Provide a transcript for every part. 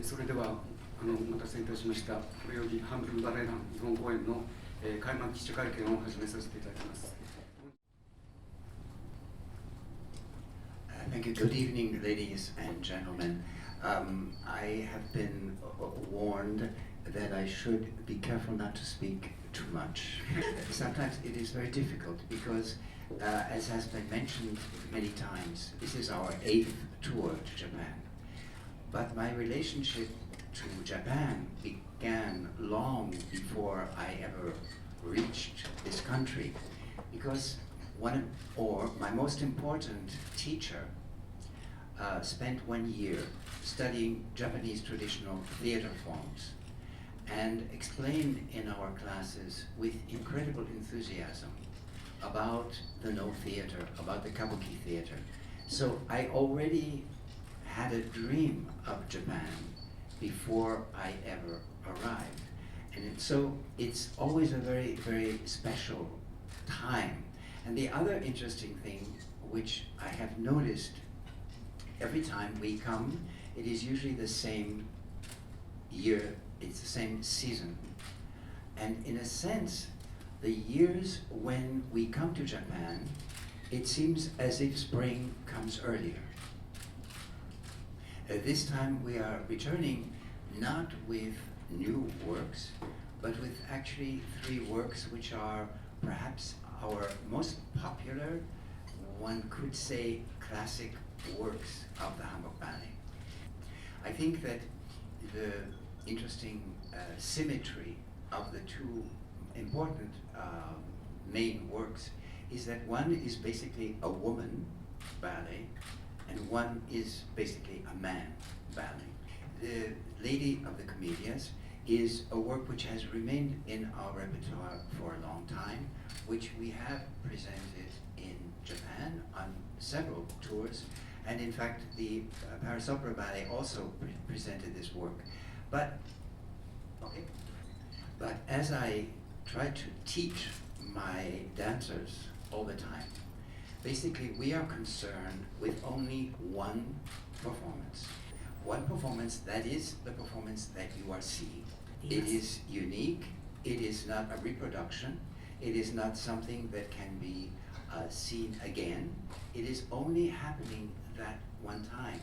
それではお待たせいたしました。これよりハンブルクバレエ団日本公演の、開幕記者会見を始めさせていただきます。Thank you. Good evening, ladies and gentlemen. I have been warned that I should be careful not to speak too much. Sometimes it is very difficult because, as has been mentioned many times, this is our 8th tour to Japan. But my relationship to Japan began long before I ever reached this country, because my most important teacher spent 1 year studying Japanese traditional theater forms and explained in our classes with incredible enthusiasm about the No theater, about the Kabuki theater. So I already had a dream of Japan before I ever arrived. And so it's always a very, very special time. And the other interesting thing, which I have noticed every time we come, it is usually the same year, it's the same season. And in a sense, the years when we come to Japan, it seems as if spring comes earlier. This time we are returning not with new works, but with actually 3 works which are perhaps our most popular, one could say classic works of the Hamburg Ballet. I think that the interesting symmetry of the 2 important main works is that one is basically a woman ballet and one is basically a man ballet. The Lady of the Camellias is a work which has remained in our repertoire for a long time, which we have presented in Japan on several tours, and in fact the Paris Opera Ballet also presented this work. But as I try to teach my dancers all the time, basically we are concerned with only one performance. One performance, that is the performance that you are seeing. Yes. It is unique, it is not a reproduction, it is not something that can be seen again. It is only happening that one time.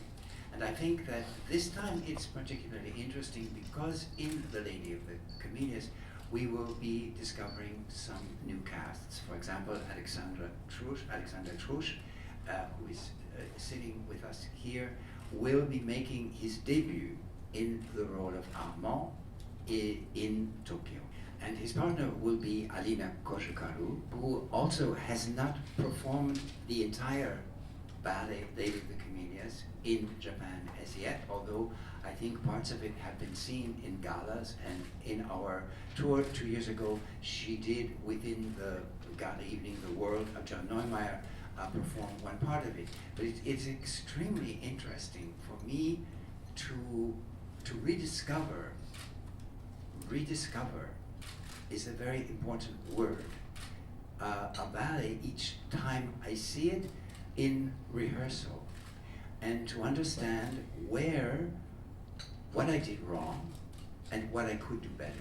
And I think that this time it's particularly interesting because in The Lady of the Camellias we will be discovering some new casts. For example, Alexander Trusch, who is sitting with us here, will be making his debut in the role of Armand in Tokyo. And his partner will be Alina Koshikaru, who also has not performed the entire ballet Lady of the Camellias in Japan as yet, although I think parts of it have been seen in galas, and in our tour 2 years ago, she did within the gala evening, The World of John Neumeier, perform one part of it. But it's extremely interesting for me to rediscover is a very important word. A ballet, each time I see it in rehearsal, and to understand what I did wrong and what I could do better.